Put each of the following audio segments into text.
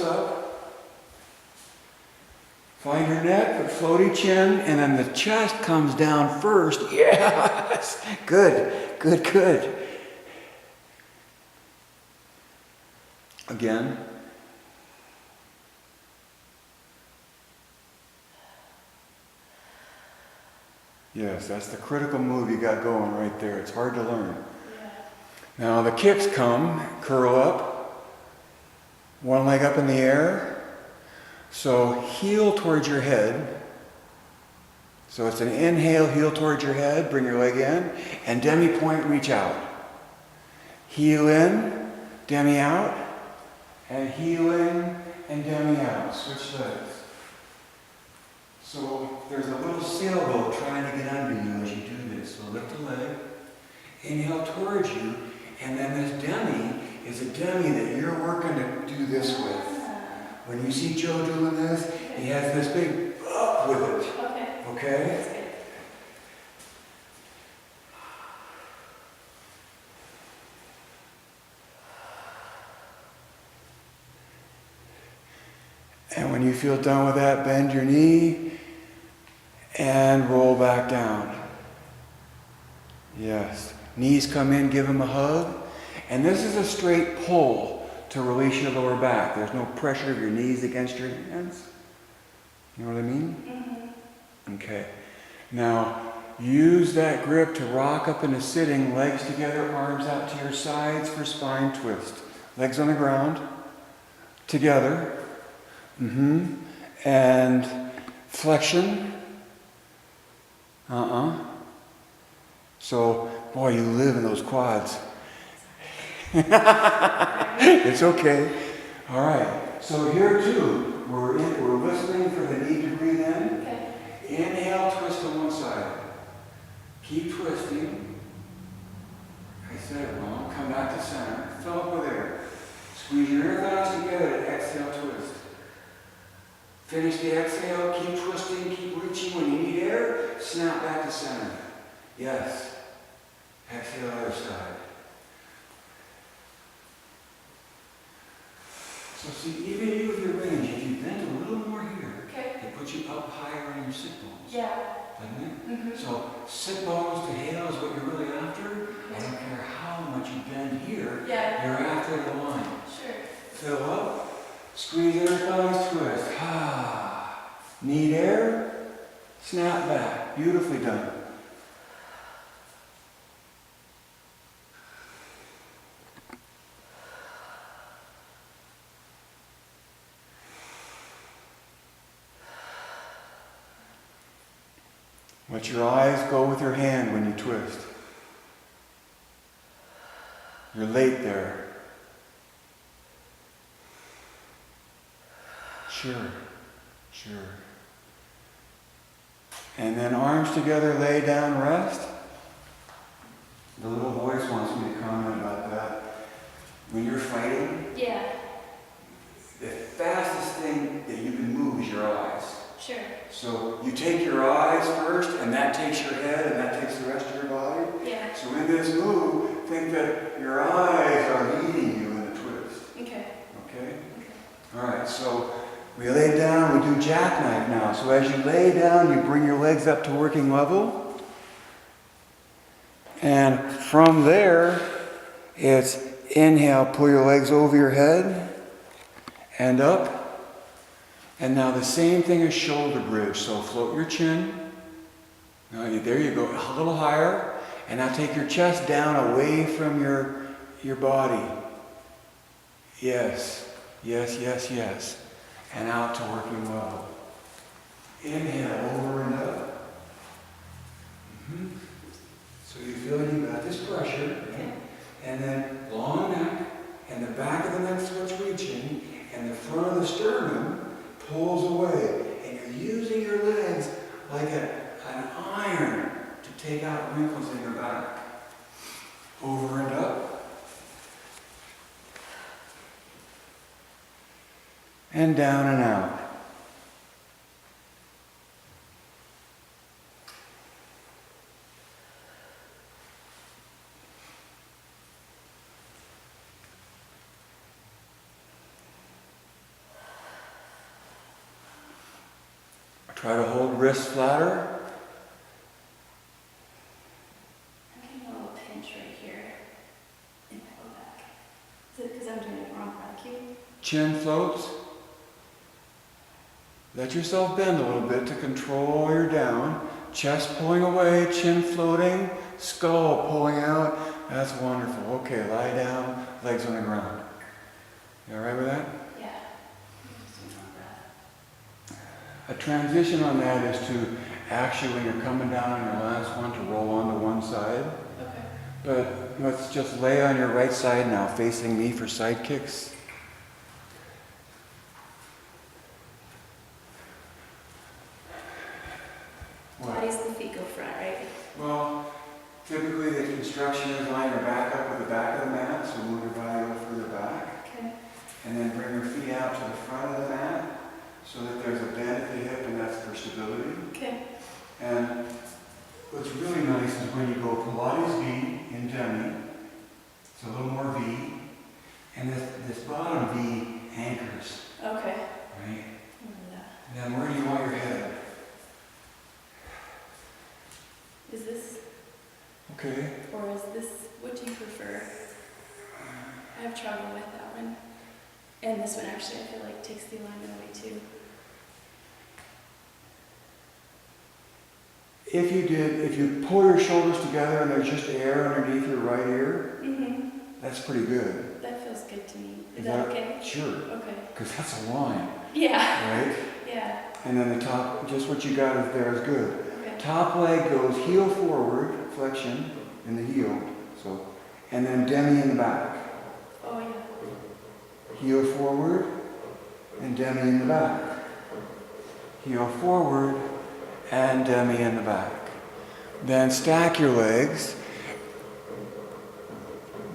up. Find your neck, but floaty chin, and then the chest comes down first. Yes! Good, good, good. Again. Yes, that's the critical move you got going right there. It's hard to learn. Yeah. Now the kicks come, curl up, one leg up in the air. So heel towards your head. So it's an inhale, heel towards your head, bring your leg in, and demi point, reach out. Heel in, demi out, and heel in, and demi out. Switch legs. So there's a little sailboat trying to get under you as you do this. So lift the leg, inhale towards you, and then this demi is a demi that you're working to do this with. When you see Joe doing this, he has this big up with it. Okay? Okay? And when you feel done with that, bend your knee and roll back down. Yes. Knees come in, give them a hug. And this is a straight pull to release your lower back. There's no pressure of your knees against your hands. You know what I mean? Mm-hmm. Okay. Now, use that grip to rock up into sitting, legs together, arms out to your sides for spine twist. Legs on the ground, together. Mm-hmm. And flexion. So, boy, you live in those quads. It's okay. All right. So here too, we're listening for the need to breathe in. Okay. Inhale, twist on one side. Keep twisting. I said it wrong. Come back to center. Fill up with air. Squeeze your inner thighs together and exhale, twist. Finish the exhale. Keep twisting. Keep reaching. When you need air, snap back to center. Yes. Exhale, other side. So see, even you with your range, if you bend a little more here, okay, it puts you up higher on your sit bones. Yeah. Doesn't it? Mm-hmm. So sit bones to hail is what you're really after. I don't care how much you bend here, yeah, you're after the line. Sure. Fill up, squeeze inner thighs, twist. Ah. Need air, snap back. Beautifully done. Let your eyes go with your hand when you twist. You're late there. Sure. And then arms together, lay down, rest. The little voice wants me to comment about that. When you're fighting, yeah, the fastest thing that you can move is your eyes. Sure. So you take your eyes first, and that takes your head, and that takes the rest of your body. Yeah. So in this move, think that your eyes are leading you in the twist. Okay. Okay? All right, so we lay down, we do jackknife now. So as you lay down, you bring your legs up to working level. And from there, it's inhale, pull your legs over your head, and up. And now the same thing as shoulder bridge. So float your chin. Now, there you go, a little higher. And now take your chest down away from your body. Yes. And out to working level. Inhale, over and up. Mm-hmm. So you feel you got this pressure. Okay. And then long neck, and the back of the neck starts reaching, and the front of the sternum pulls away, and you're using your legs like an iron to take out wrinkles in your back. Over and up. And down and out. Try to hold wrists flatter. I'm getting a little pinch right here in my low back. Is it because I'm doing it wrong for the cue? Chin floats. Let yourself bend a little bit to control your down. Chest pulling away, chin floating, skull pulling out. That's wonderful. Okay, lie down, legs on the ground. You all right with that? Yeah. A transition on that is to actually, when you're coming down on your last one, to roll onto one side. Okay. But let's just lay on your right side now, facing me for side kicks. Why does the feet go front, right? Well, typically the instruction is line your back up with the back of the mat, so move your body a little further back. Okay. And then bring your feet out to the front of the mat so that there's a bend at the hip, and that's for stability. Okay. And what's really nice is when you go Pilates V in demi, it's a little more V, and this bottom V anchors, Okay. right? Yeah. And then where do you want your head? Is this, Okay. or is this, what do you prefer? I have trouble with that one. And this one actually, I feel like takes the alignment away too. If you pull your shoulders together and there's just air underneath your right ear, that's pretty good. That feels good to me. Is that okay? Sure. Okay. Because that's a line, Yeah. right? Yeah. And then the top, just what you got there is good. Okay. Top leg goes heel forward, flexion in the heel, so, and then demi in the back. Oh yeah. Heel forward and demi in the back. Heel forward and demi in the back. Then stack your legs.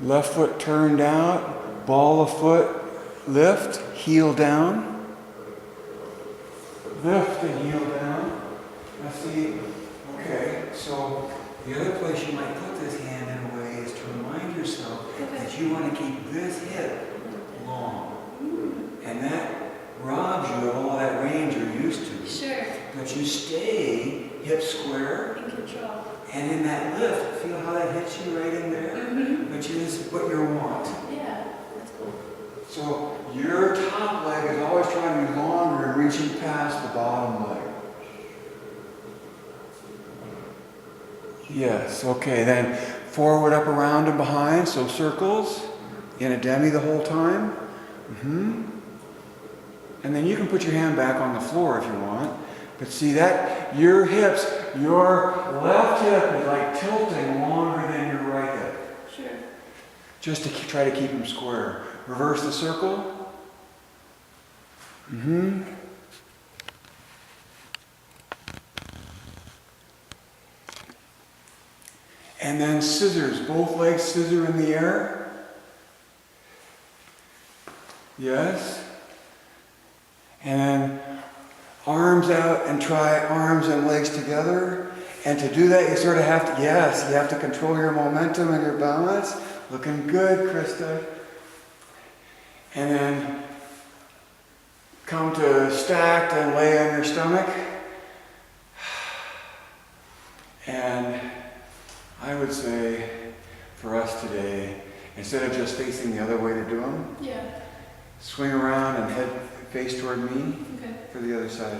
Left foot turned out, ball of foot, lift, heel down. Lift and heel down. Now see, okay, so the other place you might put this hand in a way is to remind yourself that you want to keep this hip long. And that robs you of all that range you're used to. Sure. But you stay hip square. In control. And in that lift, feel how that hits you right in there? Which is what you want. Yeah, that's cool. So your top leg is always trying to be longer and reaching past the bottom leg. Yes, okay, then forward, up, around, and behind, so circles in a demi the whole time. And then you can put your hand back on the floor if you want. But see that, your hips, your left hip is like tilting longer than your right hip. Sure. Just to try to keep them square. Reverse the circle. And then scissors, both legs scissor in the air. Yes. And then arms out and try arms and legs together. And to do that, you sort of have to, yes, you have to control your momentum and your balance. Looking good, Krista. And then come to stacked and lay on your stomach. And I would say for us today, instead of just facing the other way to do them, swing around and head face toward me for the other side.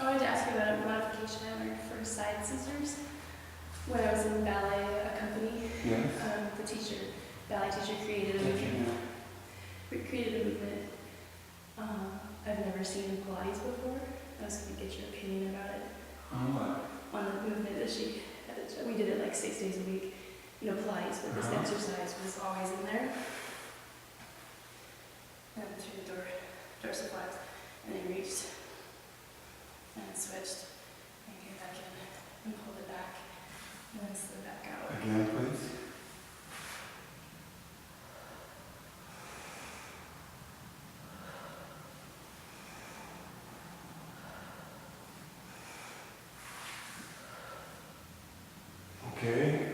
I wanted to ask you about a modification I learned for side scissors. When I was in ballet company, the ballet teacher created a movement. We created a movement I've never seen in Pilates before. I was going to get your opinion about it. On what? On the movement that we did it like 6 days a week. You know, Pilates, but this exercise was always in there. And through the dorsiflex, and then reached, and switched, and came back in, and pulled it back, and then slid back out. Again, please. Okay.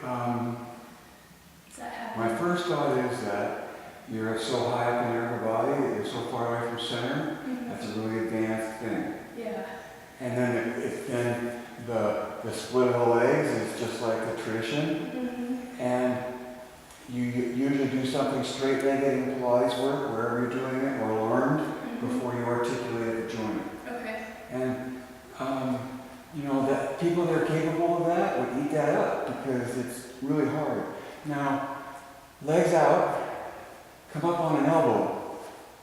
Is that happening? My first thought is that You're so high up in your upper body that you're so far away from center. That's a really advanced thing. Yeah. And then the split of the legs is just like the tradition. And you usually do something straight-legged in Pilates work, wherever you're doing it or learned, before you articulate the joint. Okay. And you know, that people that are capable of that would eat that up because it's really hard. Now, legs out, come up on an elbow.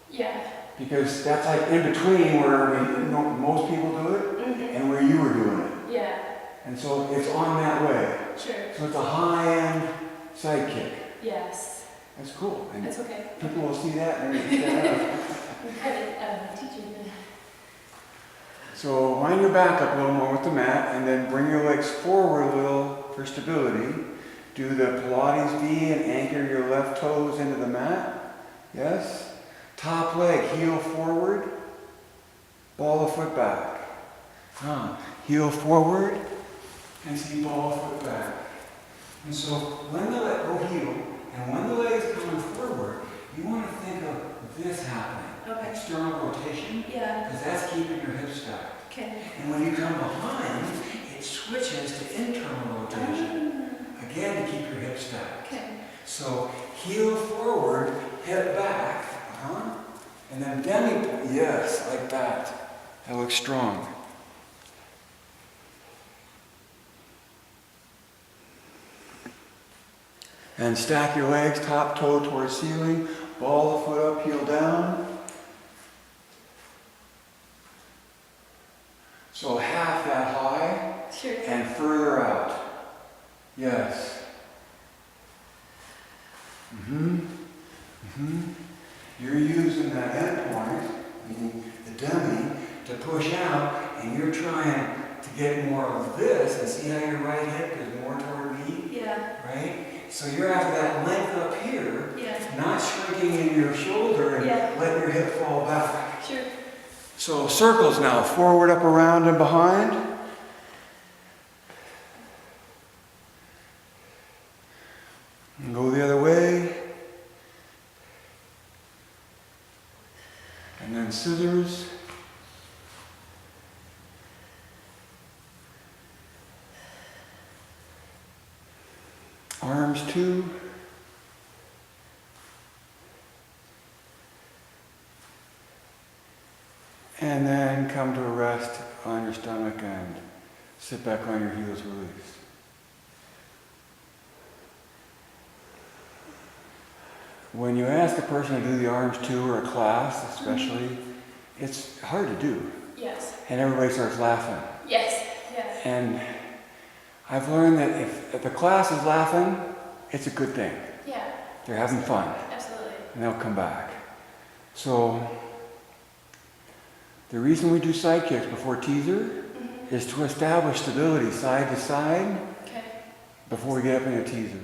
Yeah. Because that's like in between where most people do it and where you were doing it. Yeah. And so it's on that way. Sure. So it's a high-end side kick. Yes. That's cool. And that's okay. people will see that and they're going to We had a teacher. So wind your back up a little more with the mat and then bring your legs forward a little for stability. Do the Pilates V and anchor your left toes into the mat. Yes? Top leg, heel forward. Ball the foot back. Heel forward and see ball the foot back. And so when the leg, go heel, and when the leg is coming forward, you want to think of this happening. Okay. External rotation. Yeah. Because that's keeping your hips stacked. Okay. And when you come behind, it switches to internal rotation. Again, to keep your hips stacked. Okay. So heel forward, hip back. And then demi, yes, like that. That looks strong. And stack your legs, top toe towards ceiling, ball the foot up, heel down. So half that high, sure. And further out. Yes. You're using that end point, meaning the dummy, to push out, and you're trying to get more of this, and see how your right hip is more toward me? Yeah. Right? So you're after that length up here, yeah. Not shrinking in your shoulder and let your hip fall back. Sure. So circles now, forward, up, around, and behind. And go the other way. And then scissors. Arms two. And then come to a rest on your stomach and sit back on your heels, release. When you ask a person to do the arms too, or a class especially, it's hard to do. Yes. And everybody starts laughing. Yes. Yes. And I've learned that if the class is laughing, it's a good thing. Yeah. They're having fun. Absolutely. And they'll come back. So the reason we do side kicks before teaser is to establish stability side to side before we get up into teaser.